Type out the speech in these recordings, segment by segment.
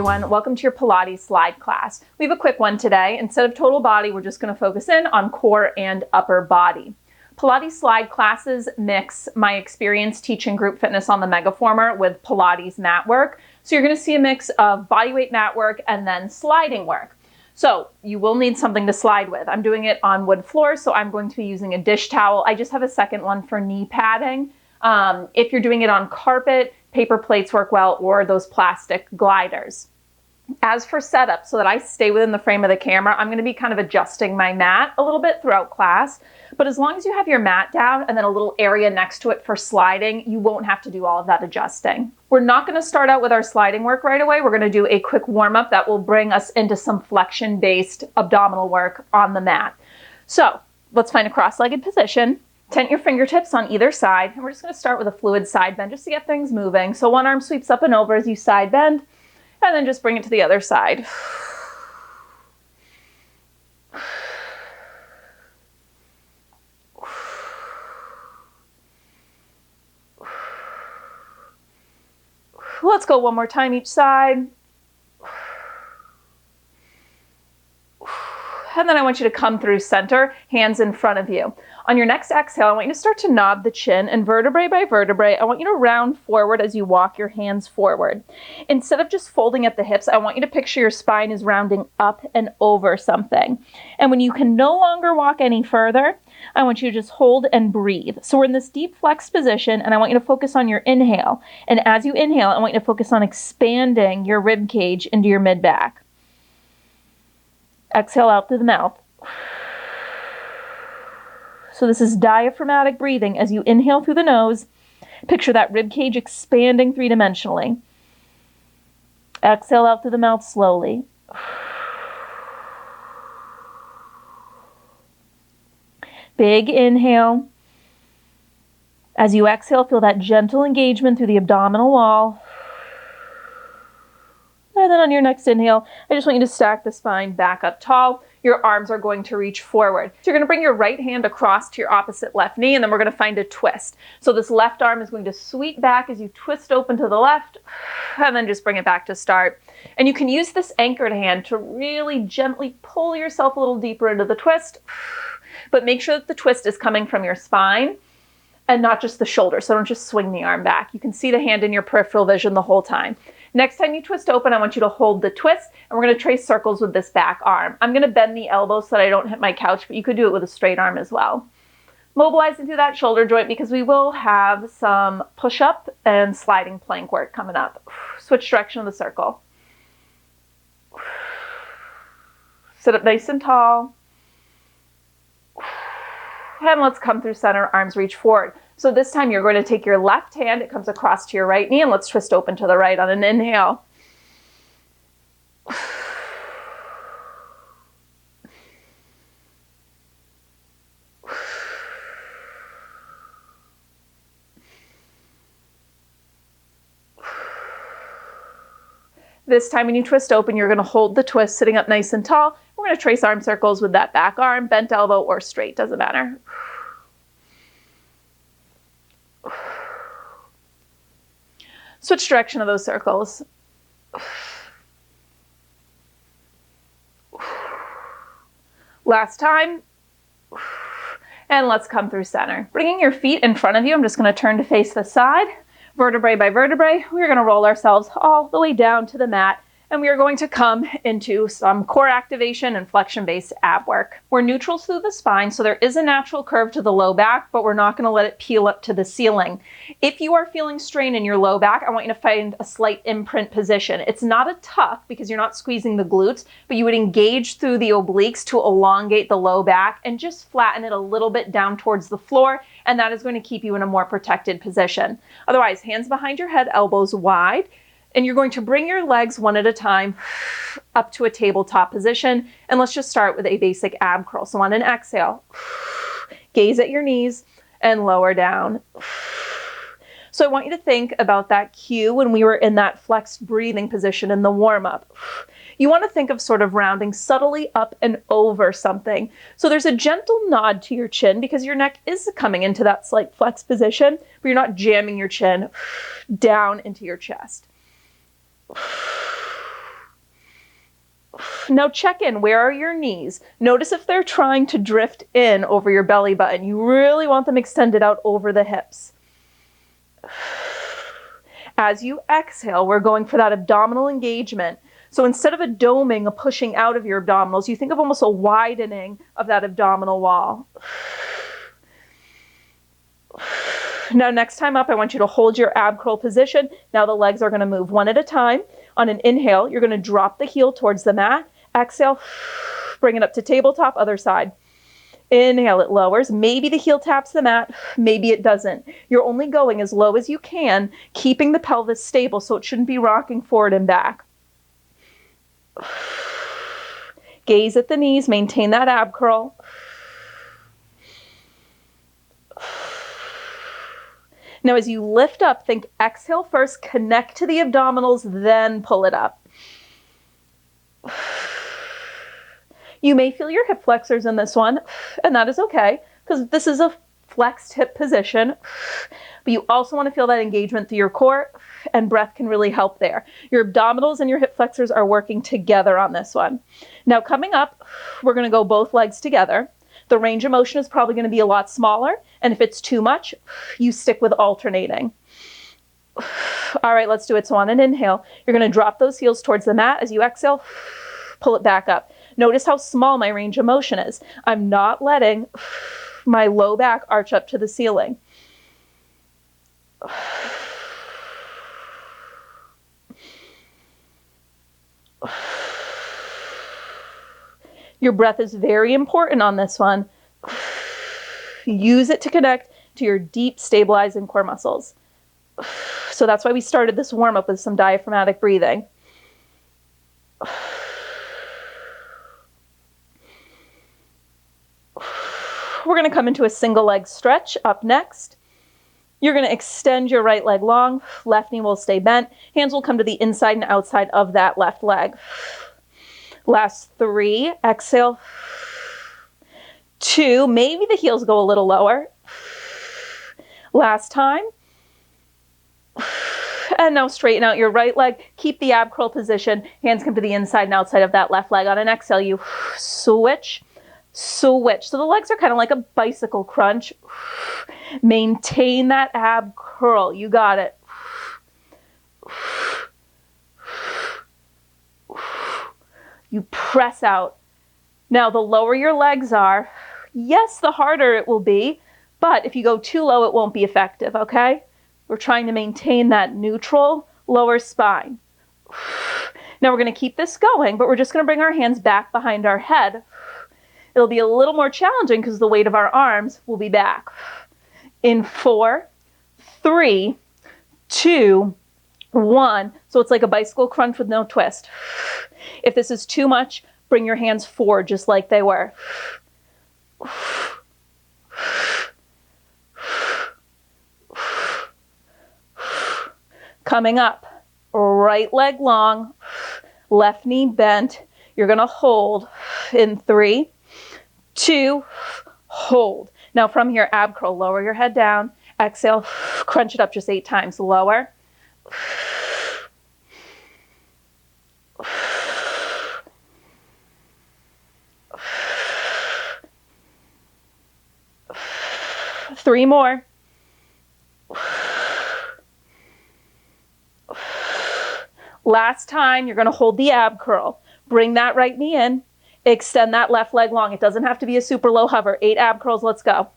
everyone. Welcome to your Pilates Slide class. We have a quick one today. Instead of total body, we're just going to focus in on core and upper body. Pilates Slide classes mix my experience teaching group fitness on the megaformer with Pilates mat work. So you're going to see a mix of bodyweight mat work and then sliding work. So you will need something to slide with. I'm doing it on wood floors, so I'm going to be using a dish towel. I just have a second one for knee padding. If you're doing it on carpet, paper plates work well, or those plastic gliders. As for setup, so that I stay within the frame of the camera, I'm going to be kind of adjusting my mat a little bit throughout class. But as long as you have your mat down and then a little area next to it for sliding, you won't have to do all of that adjusting. We're not going to start out with our sliding work right away. We're going to do a quick warm-up that will bring us into some flexion-based abdominal work on the mat. So let's find a cross-legged position. Tent your fingertips on either side, and we're just going to start with a fluid side bend just to get things moving. So one arm sweeps up and over as you side bend, and then just bring it to the other side. Let's go one more time each side. And then I want you to come through center, hands in front of you. On your next exhale, I want you to start to nod the chin, and vertebrae by vertebrae, I want you to round forward as you walk your hands forward. Instead of just folding at the hips, I want you to picture your spine is rounding up and over something. And when you can no longer walk any further, I want you to just hold and breathe. So we're in this deep flexed position, and I want you to focus on your inhale. And as you inhale, I want you to focus on expanding your rib cage into your mid-back. Exhale out through the mouth. So this is diaphragmatic breathing. As you inhale through the nose, picture that rib cage expanding three-dimensionally. Exhale out through the mouth slowly. Big inhale. As you exhale, feel that gentle engagement through the abdominal wall. And then on your next inhale, I just want you to stack the spine back up tall. Your arms are going to reach forward. So you're going to bring your right hand across to your opposite left knee, and then we're going to find a twist. So this left arm is going to sweep back as you twist open to the left, and then just bring it back to start. And you can use this anchored hand to really gently pull yourself a little deeper into the twist, but make sure that the twist is coming from your spine and not just the shoulder. So don't just swing the arm back. You can see the hand in your peripheral vision the whole time. Next time you twist open, I want you to hold the twist, and we're going to trace circles with this back arm. I'm going to bend the elbow so that I don't hit my couch, but you could do it with a straight arm as well. Mobilize into that shoulder joint because we will have some push-up and sliding plank work coming up. Switch direction of the circle. Sit up nice and tall. And let's come through center, arms reach forward. So this time you're going to take your left hand, it comes across to your right knee, and let's twist open to the right on an inhale. This time when you twist open, you're going to hold the twist sitting up nice and tall. We're going to trace arm circles with that back arm, bent elbow or straight, doesn't matter. Switch direction of those circles. Last time. And let's come through center. Bringing your feet in front of you, I'm just going to turn to face the side. Vertebrae by vertebrae, we're going to roll ourselves all the way down to the mat, and we are going to come into some core activation and flexion-based ab work. We're neutral through the spine, so there is a natural curve to the low back, but we're not going to let it peel up to the ceiling. If you are feeling strain in your low back, I want you to find a slight imprint position. It's not a tuck because you're not squeezing the glutes, but you would engage through the obliques to elongate the low back and just flatten it a little bit down towards the floor, and that is going to keep you in a more protected position. Otherwise, hands behind your head, elbows wide. And you're going to bring your legs one at a time up to a tabletop position. And let's just start with a basic ab curl. So on an exhale, gaze at your knees and lower down. So I want you to think about that cue when we were in that flexed breathing position in the warm-up. You want to think of sort of rounding subtly up and over something. So there's a gentle nod to your chin because your neck is coming into that slight flex position, but you're not jamming your chin down into your chest. Now check in. Where are your knees? Notice if they're trying to drift in over your belly button. You really want them extended out over the hips. As you exhale, we're going for that abdominal engagement. So instead of a doming, a pushing out of your abdominals, you think of almost a widening of that abdominal wall. Now, next time up, I want you to hold your ab curl position. Now the legs are going to move one at a time. On an inhale, you're going to drop the heel towards the mat. Exhale, bring it up to tabletop, other side. Inhale, it lowers. Maybe the heel taps the mat, maybe it doesn't. You're only going as low as you can, keeping the pelvis stable so it shouldn't be rocking forward and back. Gaze at the knees, maintain that ab curl. Now as you lift up, think exhale first, connect to the abdominals, then pull it up. You may feel your hip flexors in this one, and that is okay, because this is a flexed hip position, but you also want to feel that engagement through your core, and breath can really help there. Your abdominals and your hip flexors are working together on this one. Now coming up, we're going to go both legs together. The range of motion is probably going to be a lot smaller, and if it's too much, you stick with alternating. All right, let's do it. So on an inhale, you're going to drop those heels towards the mat. As you exhale, pull it back up. Notice how small my range of motion is. I'm not letting my low back arch up to the ceiling. Your breath is very important on this one. Use it to connect to your deep, stabilizing core muscles. So that's why we started this warm-up with some diaphragmatic breathing. We're going to come into a single leg stretch up next. You're going to extend your right leg long, left knee will stay bent. Hands will come to the inside and outside of that left leg. Last 3, exhale. 2, maybe the heels go a little lower. Last time. And now straighten out your right leg. Keep the ab curl position. Hands come to the inside and outside of that left leg. On an exhale, you switch. Switch. So the legs are kind of like a bicycle crunch. Maintain that ab curl. You got it. You press out. Now the lower your legs are, yes, the harder it will be, but if you go too low, it won't be effective, okay? We're trying to maintain that neutral lower spine. Now we're going to keep this going, but we're just going to bring our hands back behind our head. It'll be a little more challenging because the weight of our arms will be back. In 4, 3, 2, 1. So it's like a bicycle crunch with no twist. If this is too much, bring your hands forward just like they were. Coming up, right leg long, left knee bent. You're going to hold in 3, 2, hold. Now from here, ab curl, lower your head down. Exhale, crunch it up just 8 times. Lower. Three more. Last time, you're going to hold the ab curl. Bring that right knee in. Extend that left leg long. It doesn't have to be a super low hover. 8 ab curls. Let's go.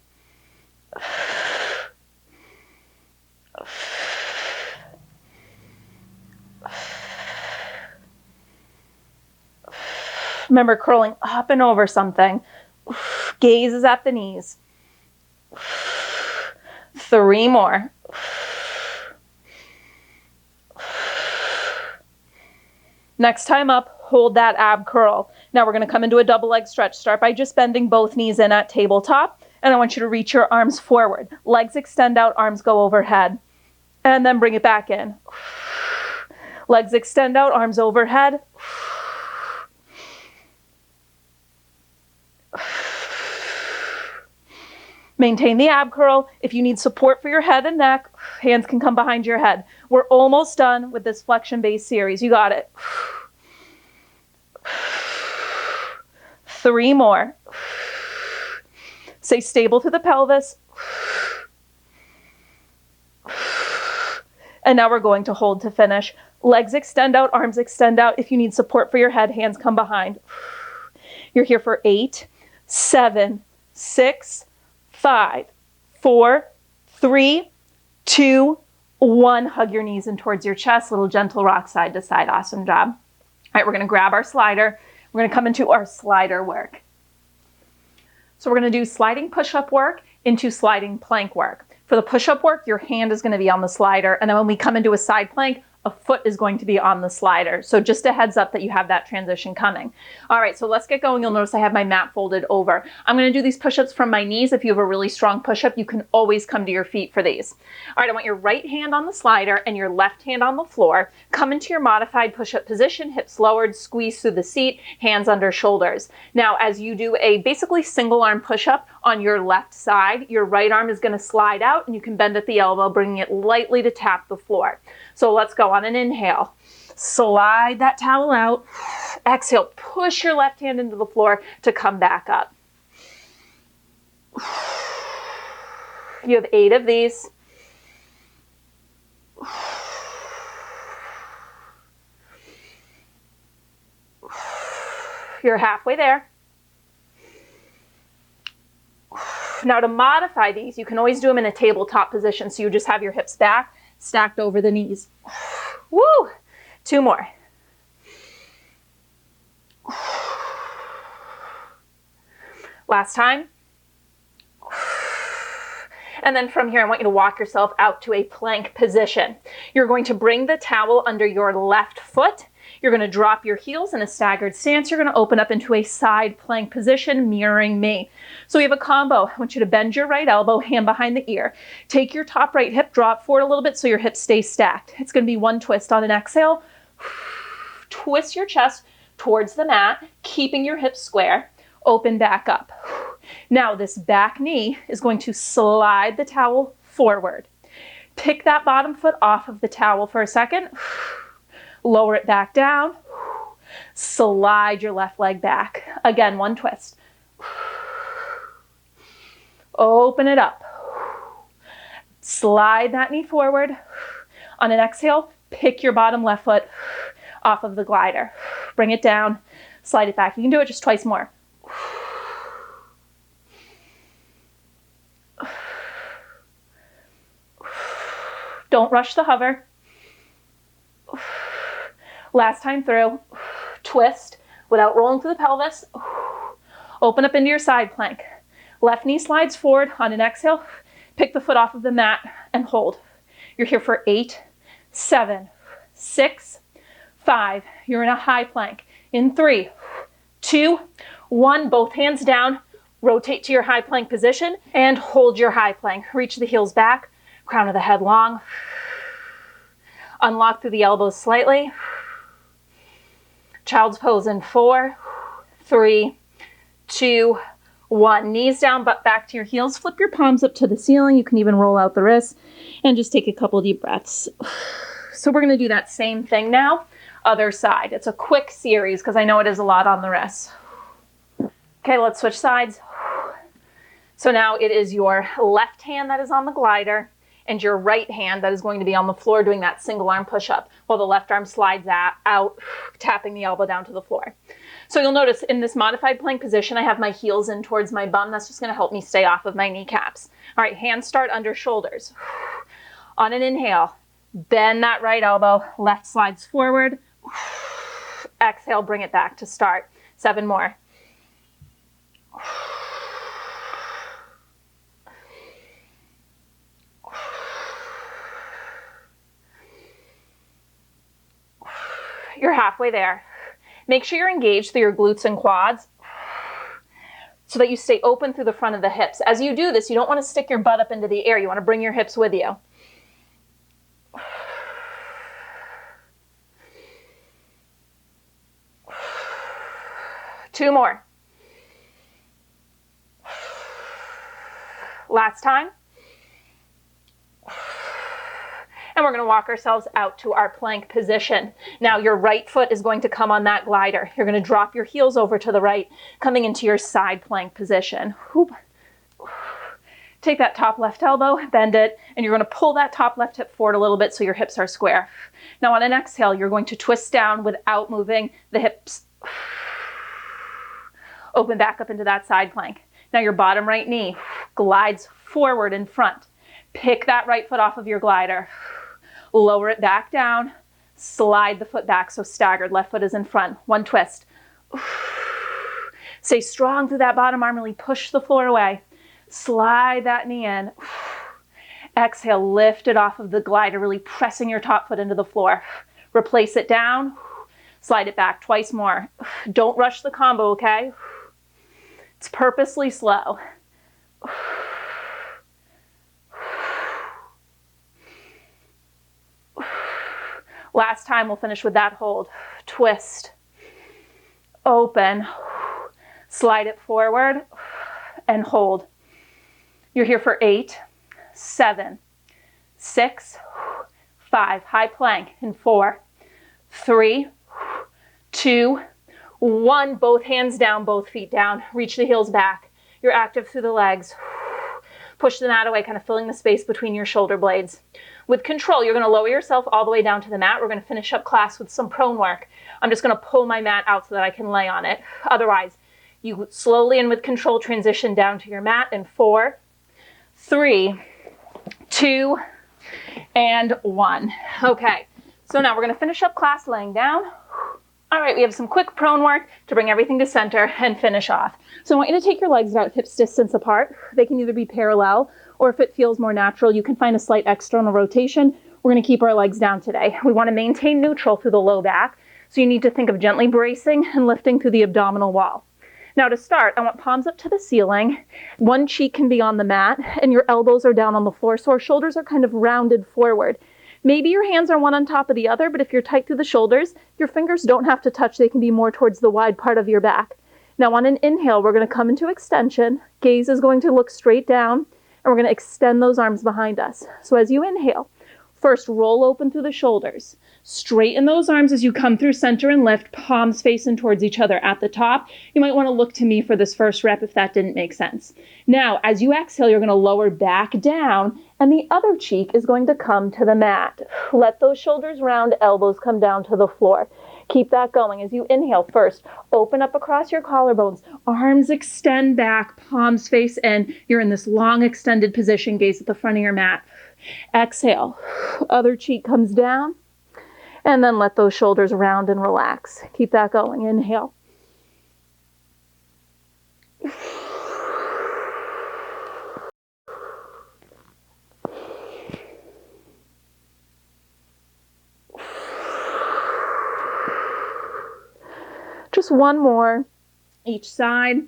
Remember curling up and over something. Gaze is at the knees. 3 more. Next time up, hold that ab curl. Now we're going to come into a double leg stretch. Start by just bending both knees in at tabletop. And I want you to reach your arms forward. Legs extend out, arms go overhead. And then bring it back in. Legs extend out, arms overhead. Maintain the ab curl. If you need support for your head and neck, hands can come behind your head. We're almost done with this flexion-based series. You got it. 3 more. Stay stable through the pelvis. And now we're going to hold to finish. Legs extend out, arms extend out. If you need support for your head, hands come behind. You're here for 8, 7, 6, 5, 4, 3, 2, 1. Hug your knees in towards your chest. Little gentle rock side to side. Awesome job. All right, we're going to grab our slider. We're going to come into our slider work. So we're going to do sliding push-up work into sliding plank work. For the push-up work, your hand is going to be on the slider. And then when we come into a side plank, a foot is going to be on the slider. So just a heads up that you have that transition coming. All right, so let's get going. You'll notice I have my mat folded over. I'm going to do these push-ups from my knees. If you have a really strong push-up, you can always come to your feet for these. All right, I want your right hand on the slider and your left hand on the floor. Come into your modified push-up position, hips lowered, squeeze through the seat, hands under shoulders. Now, as you do a basically single arm push-up on your left side, your right arm is going to slide out and you can bend at the elbow, bringing it lightly to tap the floor. So let's go on an inhale. Slide that towel out. Exhale, push your left hand into the floor to come back up. You have 8 of these. You're halfway there. Now to modify these, you can always do them in a tabletop position. So you just have your hips back, stacked over the knees. Woo! 2 more. Last time. And then from here, I want you to walk yourself out to a plank position. You're going to bring the towel under your left foot. You're going to drop your heels in a staggered stance. You're going to open up into a side plank position, mirroring me. So we have a combo. I want you to bend your right elbow, hand behind the ear. Take your top right hip, drop forward a little bit so your hips stay stacked. It's going to be 1 twist on an exhale. Twist your chest towards the mat, keeping your hips square. Open back up. Now this back knee is going to slide the towel forward. Pick that bottom foot off of the towel for a second. Lower it back down. Slide your left leg back. Again, 1 twist. Open it up. Slide that knee forward. On an exhale, pick your bottom left foot off of the glider. Bring it down. Slide it back. You can do it just twice more. Don't rush the hover. Last time through. Twist without rolling through the pelvis. Open up into your side plank. Left knee slides forward on an exhale. Pick the foot off of the mat and hold. You're here for 8, 7, 6, 5. You're in a high plank. In 3, 2, 1. Both hands down. Rotate to your high plank position and hold your high plank. Reach the heels back. Crown of the head long. Unlock through the elbows slightly. Child's pose in 4, 3, 2, 1. Knees down, butt back to your heels. Flip your palms up to the ceiling. You can even roll out the wrists and just take a couple deep breaths. So we're going to do that same thing now. Other side. It's a quick series because I know it is a lot on the wrists. Okay, let's switch sides. So now it is your left hand that is on the glider and your right hand that is going to be on the floor doing that single arm push-up while the left arm slides out, tapping the elbow down to the floor. So you'll notice in this modified plank position, I have my heels in towards my bum. That's just going to help me stay off of my kneecaps. All right, hands start under shoulders. On an inhale, bend that right elbow, left slides forward. Exhale, bring it back to start. 7 more. You're halfway there. Make sure you're engaged through your glutes and quads so that you stay open through the front of the hips. As you do this, you don't want to stick your butt up into the air. You want to bring your hips with you. Two more. Last time. And we're going to walk ourselves out to our plank position. Now your right foot is going to come on that glider. You're going to drop your heels over to the right, coming into your side plank position. Whoop. Take that top left elbow, bend it, and you're going to pull that top left hip forward a little bit so your hips are square. Now on an exhale, you're going to twist down without moving the hips. Open back up into that side plank. Now your bottom right knee glides forward in front. Pick that right foot off of your glider. Lower it back down. Slide the foot back so staggered. Left foot is in front. One twist. Stay strong through that bottom arm. Really push the floor away. Slide that knee in. Exhale, lift it off of the glider, really pressing your top foot into the floor. Replace it down. Slide it back twice more. Don't rush the combo, okay? It's purposely slow. Last time, we'll finish with that hold. Twist. Open. Slide it forward and hold. You're here for 8, 7, 6, 5. High plank in 4, 3, 2, 1. Both hands down, both feet down. Reach the heels back. You're active through the legs. Push the mat away, kind of filling the space between your shoulder blades. With control, you're going to lower yourself all the way down to the mat. We're going to finish up class with some prone work. I'm just going to pull my mat out so that I can lay on it. Otherwise, you slowly and with control transition down to your mat in 4, 3, 2, and 1. Okay, so now we're going to finish up class laying down. All right, we have some quick prone work to bring everything to center and finish off. So I want you to take your legs about hips distance apart. They can either be parallel, or if it feels more natural, you can find a slight external rotation. We're going to keep our legs down today. We want to maintain neutral through the low back, so you need to think of gently bracing and lifting through the abdominal wall. Now to start, I want palms up to the ceiling. One cheek can be on the mat, and your elbows are down on the floor, so our shoulders are kind of rounded forward. Maybe your hands are one on top of the other, but if you're tight through the shoulders, your fingers don't have to touch. They can be more towards the wide part of your back. Now on an inhale, we're going to come into extension. Gaze is going to look straight down, and we're going to extend those arms behind us. So as you inhale, first roll open through the shoulders. Straighten those arms as you come through center and lift, palms facing towards each other at the top. You might want to look to me for this first rep if that didn't make sense. Now, as you exhale, you're going to lower back down, and the other cheek is going to come to the mat. Let those shoulders round, elbows come down to the floor. Keep that going. As you inhale, first, open up across your collarbones. Arms extend back, palms face in. You're in this long extended position, gaze at the front of your mat. Exhale, other cheek comes down. And then let those shoulders round and relax. Keep that going. Inhale. Just one more each side.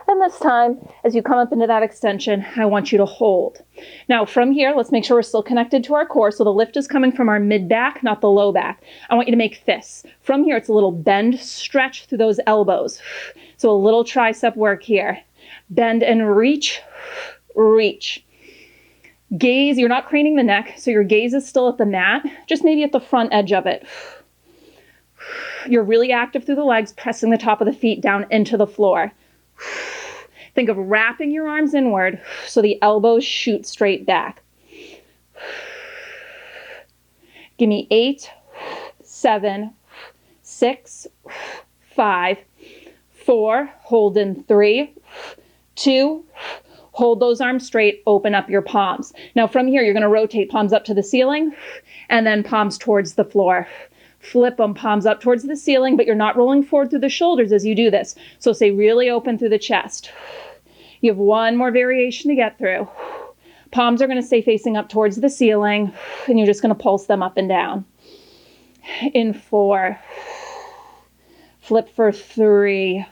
And this time, as you come up into that extension, I want you to hold. Now from here, let's make sure we're still connected to our core. So the lift is coming from our mid back, not the low back. I want you to make fists. From here, it's a little bend, stretch through those elbows. So a little tricep work here. Bend and reach, reach. Gaze, you're not craning the neck, so your gaze is still at the mat, just maybe at the front edge of it. You're really active through the legs, pressing the top of the feet down into the floor. Think of wrapping your arms inward so the elbows shoot straight back. Give me 8, 7, 6, 5, 4, hold in 3, 2, hold those arms straight, open up your palms. Now from here, you're going to rotate palms up to the ceiling and then palms towards the floor. Flip them, palms up towards the ceiling, but you're not rolling forward through the shoulders as you do this. So stay really open through the chest. You have one more variation to get through. Palms are going to stay facing up towards the ceiling, and you're just going to pulse them up and down. In 4. Flip for 3.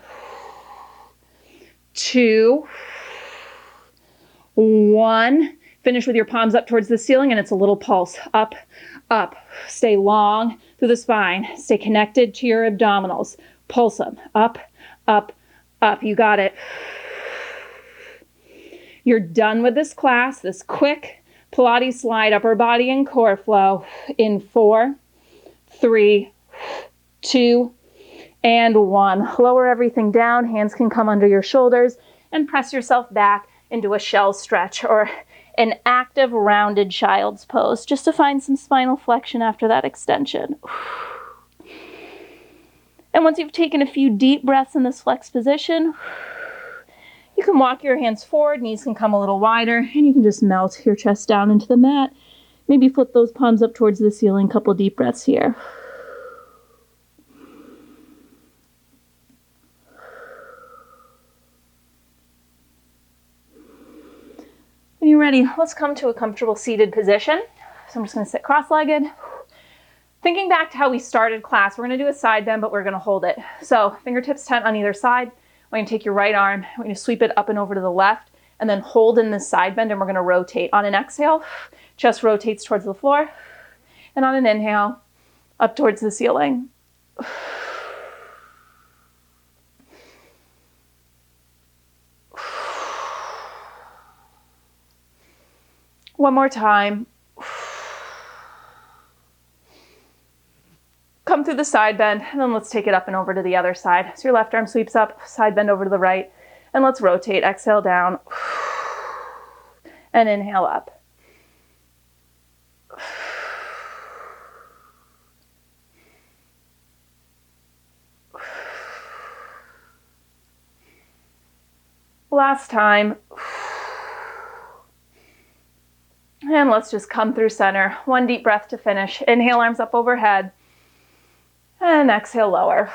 2. 1. Finish with your palms up towards the ceiling, and it's a little pulse. Up, up. Stay long through the spine. Stay connected to your abdominals. Pulse them. Up, up, up. You got it. You're done with this class, this quick Pilates slide, upper body and core flow in 4, 3, 2, and 1. Lower everything down. Hands can come under your shoulders and press yourself back into a shell stretch or an active rounded child's pose, just to find some spinal flexion after that extension. And once you've taken a few deep breaths in this flex position, you can walk your hands forward, knees can come a little wider, and you can just melt your chest down into the mat. Maybe flip those palms up towards the ceiling. Couple deep breaths here. When you're ready, let's come to a comfortable seated position. So I'm just going to sit cross-legged. Thinking back to how we started class, we're going to do a side bend, but we're going to hold it. So fingertips tent on either side. We're going to take your right arm, we're going to sweep it up and over to the left, and then hold in this side bend, and we're going to rotate. On an exhale, chest rotates towards the floor, and on an inhale, up towards the ceiling. One more time. Come through the side bend, and then let's take it up and over to the other side. So your left arm sweeps up, side bend over to the right, and let's rotate. Exhale down, and inhale up. Last time. And let's just come through center. One deep breath to finish. Inhale, arms up overhead. And exhale, lower.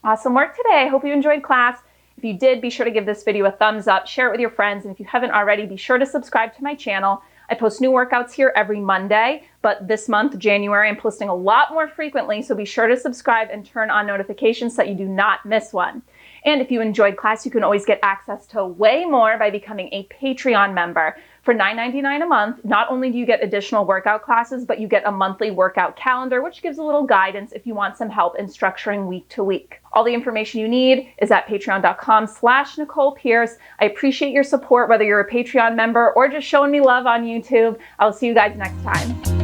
Awesome work today. I hope you enjoyed class. If you did, be sure to give this video a thumbs up, share it with your friends, and if you haven't already, be sure to subscribe to my channel. I post new workouts here every Monday, but this month, January, I'm posting a lot more frequently, so be sure to subscribe and turn on notifications so that you do not miss one. And if you enjoyed class, you can always get access to way more by becoming a Patreon member. For $9.99 a month, not only do you get additional workout classes, but you get a monthly workout calendar, which gives a little guidance if you want some help in structuring week to week. All the information you need is at patreon.com/Nicole Pierce. I appreciate your support, whether you're a Patreon member or just showing me love on YouTube. I'll see you guys next time.